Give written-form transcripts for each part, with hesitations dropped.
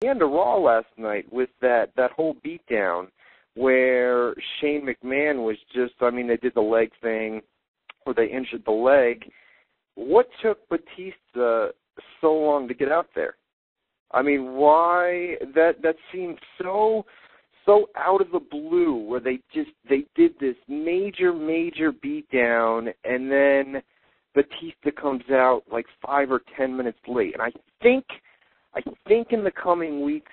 end of Raw last night with that whole beatdown where Shane McMahon was just, I mean, they did the leg thing where they injured the leg. What took Batista so long to get out there? I mean, why? That seemed so out of the blue where they did this major beatdown, and then Batista comes out like 5 or 10 minutes late. And I think in the coming weeks,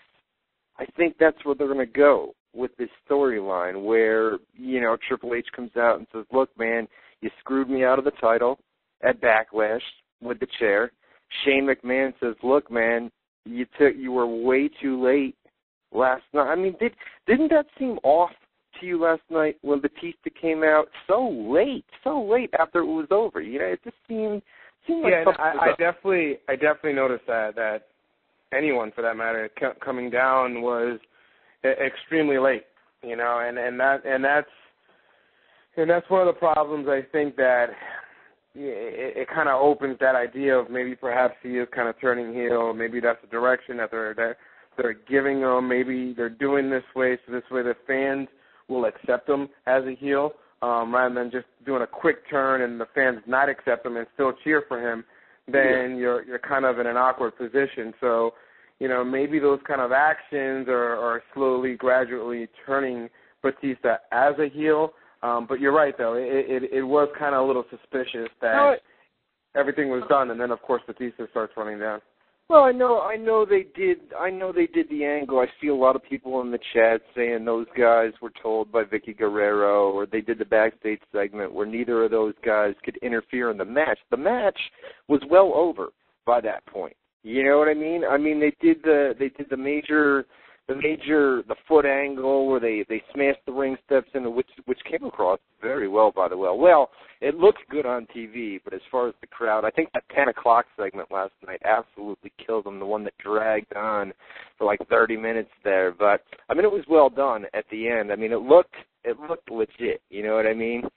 I think that's where they're going to go with this storyline where, you know, Triple H comes out and says, look, man, you screwed me out of the title at Backlash with the chair. Shane McMahon says, look, man, you were way too late last night. I mean, didn't that seem off to you last night when Batista came out so late after it was over? You know, it just seemed like something. I definitely noticed that anyone, for that matter, coming down was extremely late. You know, and that's one of the problems. I think that it kind of opens that idea of maybe perhaps he is kind of turning heel. Maybe that's the direction that they're giving him. Maybe they're doing this way, so this way the fans will accept him as a heel, rather than just doing a quick turn and the fans not accept him and still cheer for him. Then you're kind of in an awkward position. So, you know, maybe those kind of actions are slowly, gradually turning Batista as a heel. But you're right, though. It was kind of a little suspicious that everything was done, and then, of course, Batista starts running down. Well, I know they did the angle. I see a lot of people in the chat saying those guys were told by Vicky Guerrero, or they did the backstage segment where neither of those guys could interfere in the match. The match was well over by that point. You know what I mean? I mean, they did the foot angle where they smashed the ring steps into which came across very well, by the way. Well, it looks good on TV, but as far as the crowd, I think that 10 o'clock segment last night absolutely killed them, the one that dragged on for like 30 minutes there. But, I mean, it was well done at the end. I mean, it looked legit, you know what I mean?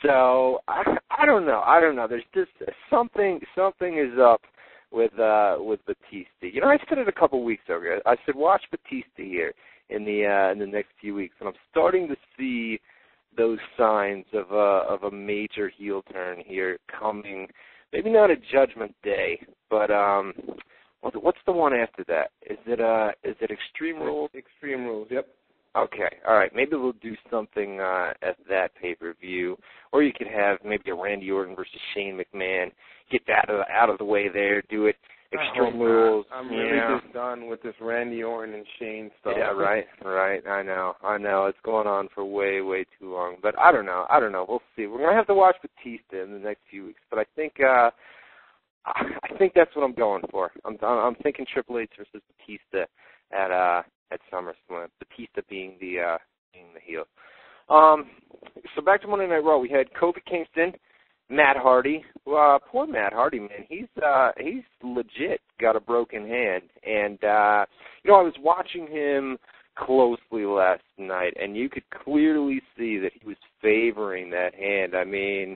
So, I don't know. There's just something is up with Batista. You know, I said it a couple weeks ago. I said watch Batista here in the next few weeks, and I'm starting to see those signs of a major heel turn here coming. Maybe not at Judgment Day, but what's the one after that? Is it Extreme Rules? Extreme Rules. Yep. Okay, all right. Maybe we'll do something at that pay-per-view, or you could have maybe a Randy Orton versus Shane McMahon. Get that out of the way there. Do it Extreme Rules. I'm really just done with this Randy Orton and Shane stuff. Yeah, right. I know. It's going on for way too long. But I don't know. We'll see. We're gonna have to watch Batista in the next few weeks. But I think that's what I'm going for. I'm thinking Triple H versus Batista at SummerSlam. Batista being the heel. So back to Monday Night Raw, we had Kofi Kingston, Matt Hardy. Poor Matt Hardy, man. He's legit got a broken hand, and I was watching him closely last night, and you could clearly see that he was favoring that hand. I mean,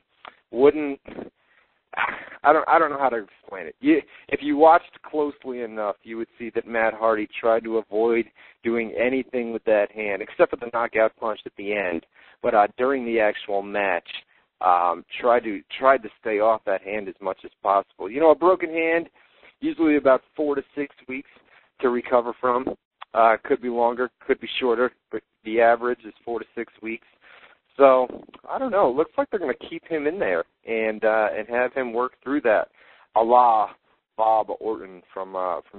I don't know how to explain it. If you watched closely enough, you would see that Matt Hardy tried to avoid doing anything with that hand, except for the knockout punch at the end. But during the actual match, tried to stay off that hand as much as possible. You know, a broken hand, usually about 4 to 6 weeks to recover from. Could be longer, could be shorter, but the average is 4 to 6 weeks. So, I don't know. It looks like they're going to keep him in there and have him work through that, a la Bob Orton from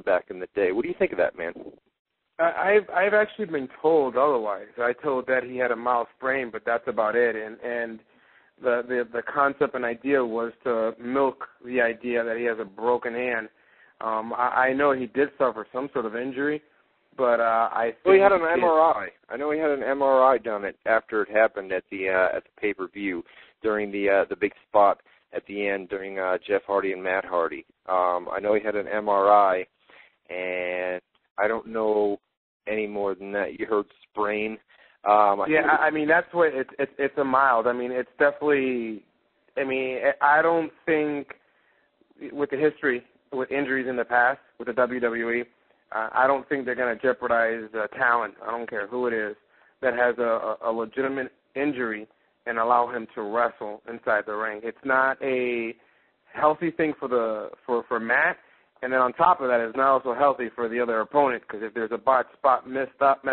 back in the day. What do you think of that, man? I've actually been told otherwise. I told that he had a mild sprain, but that's about it. And the concept and idea was to milk the idea that he has a broken hand. I know he did suffer some sort of injury, but I think he had an MRI. I know he had an MRI done after it happened at the pay-per-view during the big spot at the end during Jeff Hardy and Matt Hardy. I know he had an MRI, and I don't know any more than that. You heard sprain. I mean, that's what it's a mild. I mean, it's definitely. I mean, I don't think with the history with injuries in the past with the WWE, I don't think they're going to jeopardize talent. I don't care who it is that has a legitimate injury and allow him to wrestle inside the ring. It's not a healthy thing for Matt, and then on top of that, it's not also healthy for the other opponent, because if there's a bot spot messed up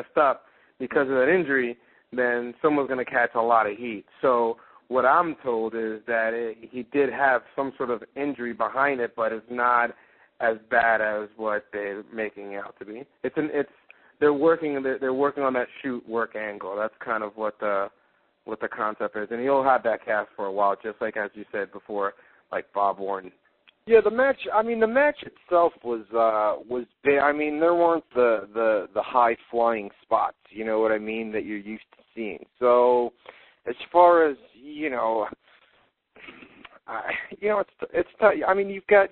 because of that injury, then someone's going to catch a lot of heat. So what I'm told is that he did have some sort of injury behind it, but it's not as bad as what they're making it out to be. They're working on that shoot work angle. That's kind of what the concept is, and he'll have that cast for a while, just like as you said before, like Bob Orton. Yeah, the match itself was big. I mean, there weren't the high flying spots, you know what I mean, that you're used to seeing. So, as far as it's tough. I mean, you've got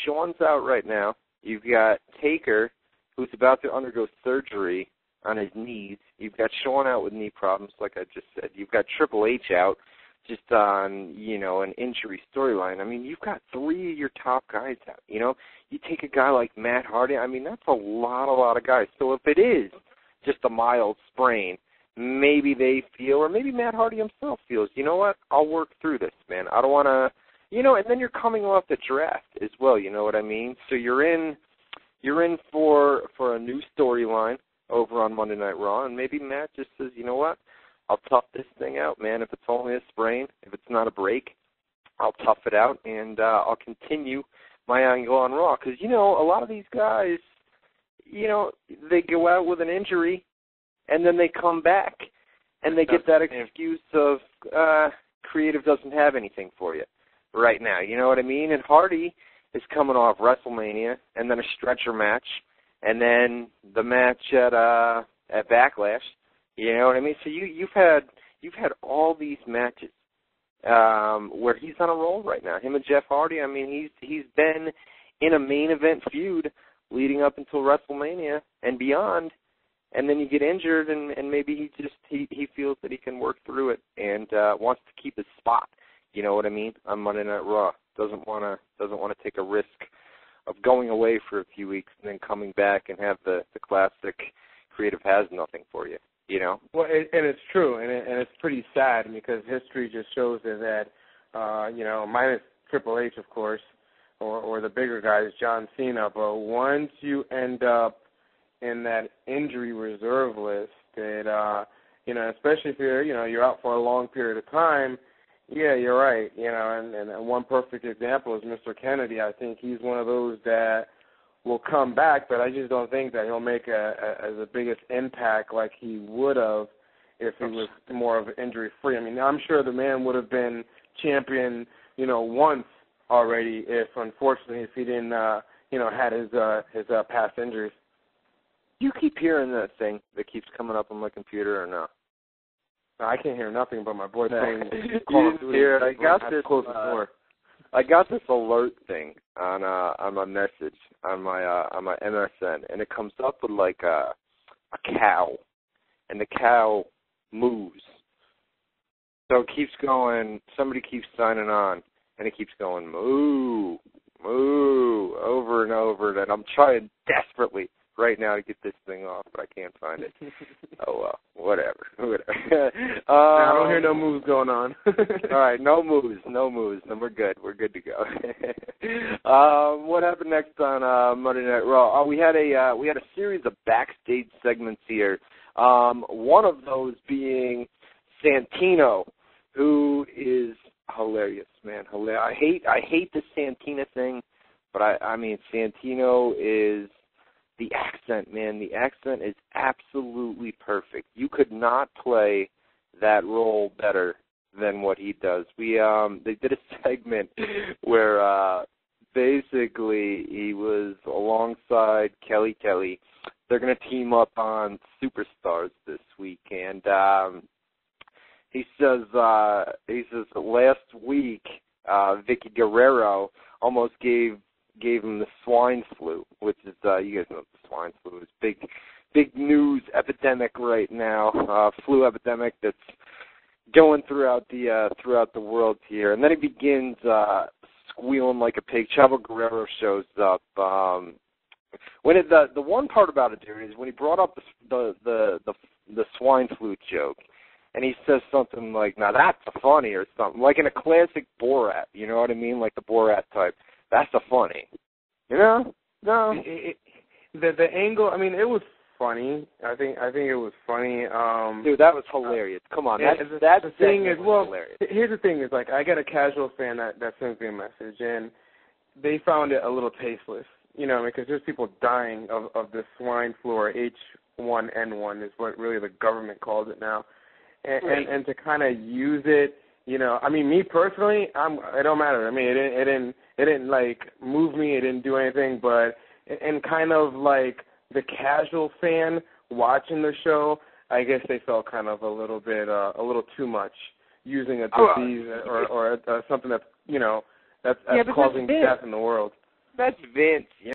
Shawn's out right now. You've got Taker, who's about to undergo surgery on his knees. You've got Shawn out with knee problems, like I just said. You've got Triple H out just on, an injury storyline. I mean, you've got three of your top guys out, You take a guy like Matt Hardy, I mean, that's a lot of guys. So if it is just a mild sprain, maybe they feel, or maybe Matt Hardy himself feels, you know what, I'll work through this, man. I don't want to, and then you're coming off the draft as well, you know what I mean? So you're in for a new storyline over on Monday Night Raw, and maybe Matt just says, you know what, I'll tough this thing out, man. If it's only a sprain, if it's not a break, I'll tough it out, and I'll continue my angle on Raw. Because, a lot of these guys, they go out with an injury, and then they come back, and they get that excuse of creative doesn't have anything for you right now. You know what I mean? And Hardy is coming off WrestleMania, and then a stretcher match, and then the match at Backlash. You know what I mean? So you've had all these matches where he's on a roll right now. Him and Jeff Hardy. I mean, he's been in a main event feud leading up until WrestleMania and beyond. And then you get injured, and maybe he feels that he can work through it and wants to keep his spot. You know what I mean? On Monday Night Raw, doesn't want to take a risk of going away for a few weeks and then coming back and have the classic creative has nothing for you. Well, and it's true, and it's pretty sad because history just shows that minus Triple H, of course, or the bigger guys, John Cena. But once you end up in that injury reserve list, that especially if you're out for a long period of time, yeah, you're right. And one perfect example is Mr. Kennedy. I think he's one of those that will come back, but I just don't think that he'll make as the biggest impact like he would have if he was more of injury-free. I mean, I'm sure the man would have been champion, once already if he didn't, had his past injuries. You keep hearing that thing that keeps coming up on my computer or no? No, I can't hear nothing but my boy playing Call of Duty. I got this alert thing on my message on my MSN, and it comes up with like a cow, and the cow moves. So it keeps going. Somebody keeps signing on, and it keeps going moo, moo, over and over. And I'm trying desperately right now to get this thing off, but I can't find it. Oh, well, whatever. I don't hear no moves going on. All right, no moves. Then we're good. We're good to go. What happened next on Monday Night Raw? We had a series of backstage segments here. One of those being Santino, who is hilarious, man. Hilarious. I hate the Santina thing, but I mean Santino is. The accent, man, the accent is absolutely perfect. You could not play that role better than what he does. They did a segment where basically he was alongside Kelly Kelly. They're going to team up on Superstars this week, and he says last week Vicky Guerrero almost gave him the swine flu, which is you guys know what the swine flu is. Big news epidemic right now, flu epidemic that's going throughout the world here. And then he begins squealing like a pig. Chavo Guerrero shows up The one part about it, dude, is when he brought up the swine flu joke, and he says something like, "Now that's funny," or something like in a classic Borat. You know what I mean? Like the Borat type. That's funny. You know? No. The angle. I mean, it was funny. I think it was funny. Dude, that was hilarious. Come on, that's the thing is, well, hilarious. Here's the thing: is like I got a casual fan that sends me a message, and they found it a little tasteless. You know, because there's people dying of this swine flu, or H1N1 is what really the government calls it now, and to kind of use it. You know, I mean, me personally, it don't matter. I mean, it didn't like move me. It didn't do anything, but and kind of like the casual fan watching the show, I guess they felt kind of a little too much using a disease or something that's, you know, that's causing death in the world. That's Vince.